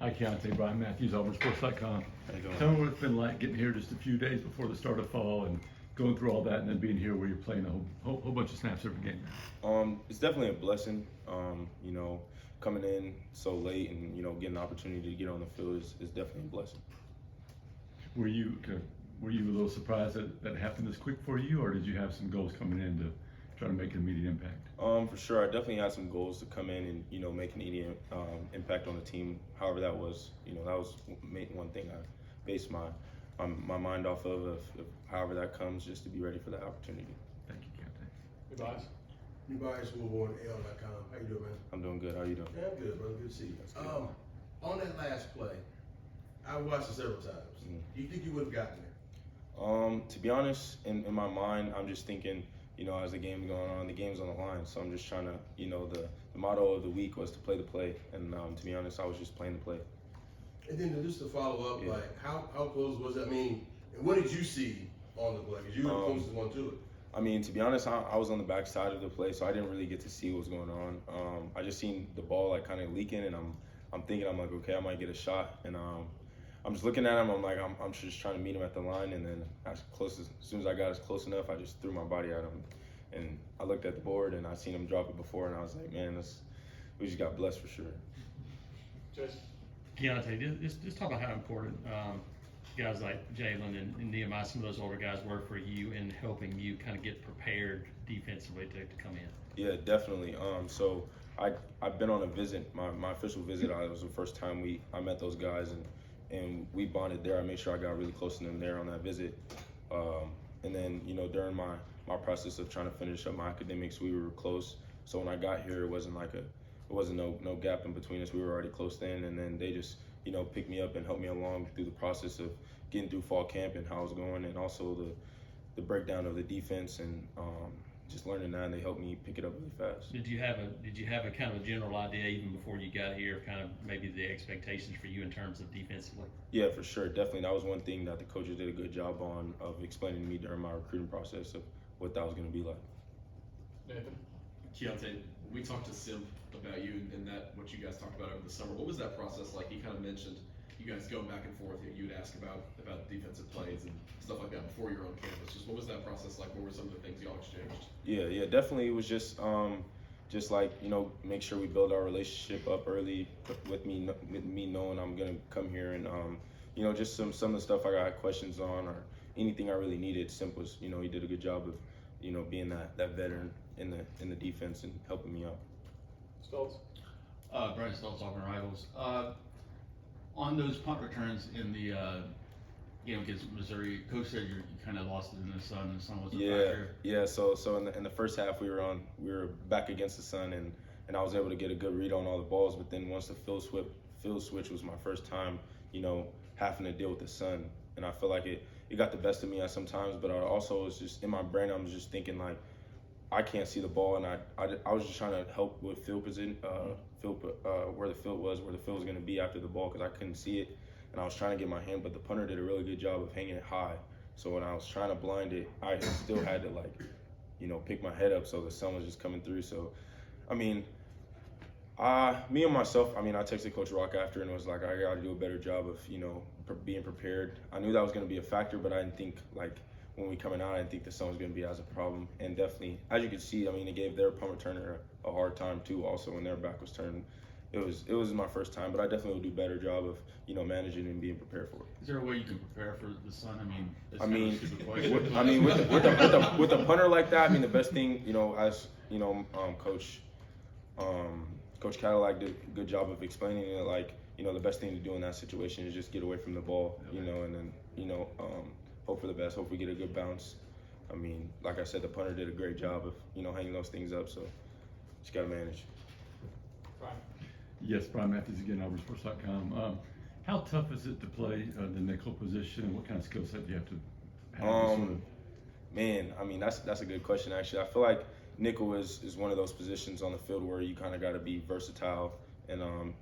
Hi, Keionte. Brian Matthews, AuburnSports.com. How you doing? Tell me what it's been like getting here just a few days before the start of fall and going through all that, and then being here where you're playing a whole bunch of snaps every game. It's definitely a blessing. Coming in so late and getting the opportunity to get on the field is definitely a blessing. Were you a little surprised that happened this quick for you, or did you have some goals coming in to try to make an immediate impact? For sure, I definitely had some goals to come in and make an immediate impact on the team. However, that was one thing I based my mind off of however that comes, just to be ready for that opportunity. Thank you, Keionte. Goodbye. New buyers will on L.com. How you doing, man? I'm doing good. How you doing? Yeah, I'm good, brother. Good to see you. That's good. On that last play, I watched it several times. Do you think you would have gotten there? To be honest, in my mind, I'm just thinking, as the game's going on, the game's on the line. So I'm just trying to, the motto of the week was to play the play. And to be honest, I was just playing the play. And then just to follow up, Yeah. like how close was it? I mean, and what did you see on the play? Because you were the closest one to it. I mean, to be honest, I was on the back side of the play, so I didn't really get to see what was going on. I just seen the ball like kind of leaking, and I'm thinking, I'm like, okay, I might get a shot, and I'm just looking at him. I'm like, I'm just trying to meet him at the line, and then as soon as I got as close enough, I just threw my body at him, and I looked at the board, and I seen him drop it before, and I was like, man, we just got blessed for sure. Just Keionte, just talk about how important guys like Jalen and Nehemiah, some of those older guys, were for you in helping you kind of get prepared defensively to come in. Yeah, definitely. So I've been on a visit, my official visit. It was the first time I met those guys, and we bonded there. I made sure I got really close to them there on that visit. And then during my process of trying to finish up my academics, we were close. So when I got here, it wasn't no gap in between us. We were already close then, and then they just picked me up and helped me along through the process of getting through fall camp and how it was going, and also the breakdown of the defense and just learning that, and they helped me pick it up really fast. Did you have a kind of a general idea even before you got here, kind of maybe the expectations for you in terms of defensively? Yeah, for sure, definitely. That was one thing that the coaches did a good job on of explaining to me during my recruiting process of what that was going to be like. Nathan. Keionte, we talked to Sim about you and that what you guys talked about over the summer. What was that process like? He kind of mentioned you guys going back and forth. You would ask about defensive plays and stuff like that before you're on campus. Just what was that process like? What were some of the things y'all exchanged? Yeah, definitely. It was just like make sure we build our relationship up early with me knowing I'm gonna come here, and just some of the stuff I got questions on or anything I really needed. Sim was he did a good job of being that veteran in the defense and helping me out. Stoltz. Brian Stoltz, Auburn Rivals. On those punt returns in the game against Missouri, Coach said you kind of lost it in the sun. The sun wasn't back here. Yeah. So in the first half we were back against the sun, and I was able to get a good read on all the balls. But then once the field switch was my first time, having to deal with the sun, and I feel like it got the best of me at some times. But I also was just in my brain, I was just thinking like, I can't see the ball, and I was just trying to help with field position, where the field was going to be after the ball, because I couldn't see it, and I was trying to get my hand, but the punter did a really good job of hanging it high. So when I was trying to blind it, I still had to pick my head up, so the sun was just coming through. So, I mean, me and myself, I texted Coach Rock after and was like, I got to do a better job of being prepared. I knew that was going to be a factor, but I didn't think when we coming out, I didn't think the sun was going to be as a problem. And definitely, as you can see, it gave their punt returner a hard time too. Also, when their back was turned, it was my first time, but I definitely will do a better job of managing and being prepared for it. Is there a way you can prepare for the sun? With a punter like that, the best thing, as Coach Cadillac did a good job of explaining it. The best thing to do in that situation is just get away from the ball, and then hope for the best. Hope we get a good bounce. Like I said, the punter did a great job of hanging those things up. So just gotta manage. Brian. Yes, Brian Matthews again, AuburnSports.com. How tough is it to play the nickel position? What kind of skill set do you have to have? Man, that's a good question actually. I feel like nickel is one of those positions on the field where you kind of got to be versatile. And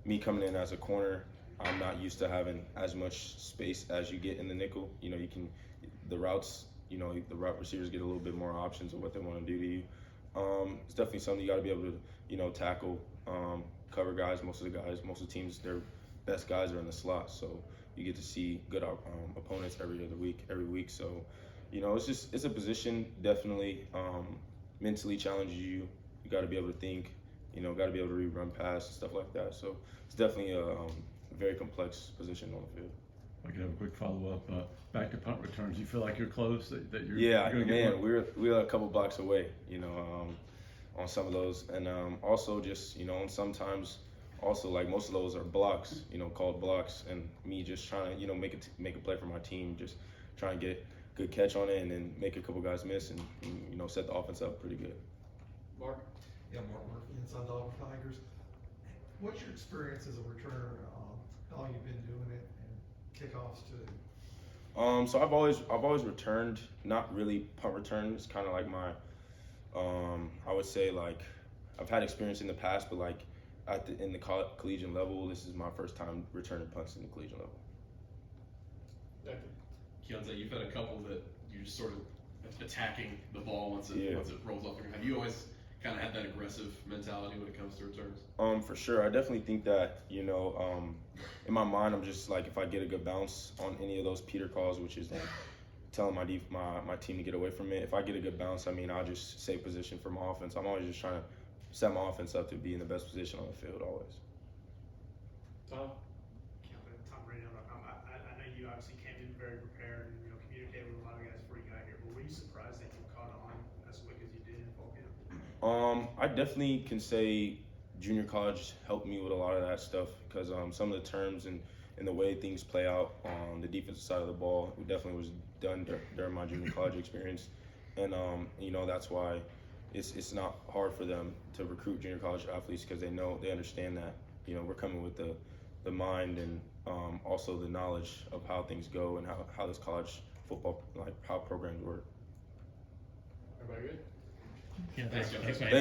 me coming in as a corner, I'm not used to having as much space as you get in the nickel. The route receivers get a little bit more options of what they want to do to you. It's definitely something you got to be able to tackle. cover guys. Most of the teams, their best guys are in the slot. So you get to see good opponents every week. So, you know, it's a position definitely mentally challenges you. You got to be able to think, you know, got to be able to read run pass and stuff like that. So it's definitely a very complex position on the field. I could have a quick follow-up. Back to punt returns. You feel like you're close, that you're Yeah, you're gonna get man, one? we're a couple blocks away, you know, on some of those, and also just, you know, and sometimes also like most of those are blocks, you know, called blocks, and me just trying to, you know, make a play for my team, just trying to get good catch on it, and then make a couple guys miss, and you know, set the offense up pretty good. Mark? Yeah, Mark Murphy, inside the Auburn Tigers. What's your experience as a returner? How long you've been doing it, and kickoffs too? So I've always returned, not really punt return. It's kind of like my, I would say like, I've had experience in the past, but like in the collegiate level, this is my first time returning punts in the collegiate level. Nathan? Keionte, you've had a couple that you're just sort of attacking the ball once it rolls off your. Have you always kind of had that aggressive mentality when it comes to returns? For sure. I definitely think that, you know, in my mind, I'm just like, if I get a good bounce on any of those Peter calls, which is like telling my team to get away from it, if I get a good bounce, I mean, I'll just save position for my offense. I'm always just trying to set my offense up to be in the best position on the field, always. Tom? Tom Brady, I know you obviously came in very prepared and, you know, communicated with a lot of guys before you got here, but were you surprised that you caught on as quick as you did in fall camp? I definitely can say junior college helped me with a lot of that stuff, because some of the terms and the way things play out on the defensive side of the ball, it definitely was done during my junior college experience, and you know, that's why it's not hard for them to recruit junior college athletes, because they understand that, you know, we're coming with the mind and also the knowledge of how things go and how this college football, like how programs work. Everybody good? Yeah, Thanks, thanks, guys. man.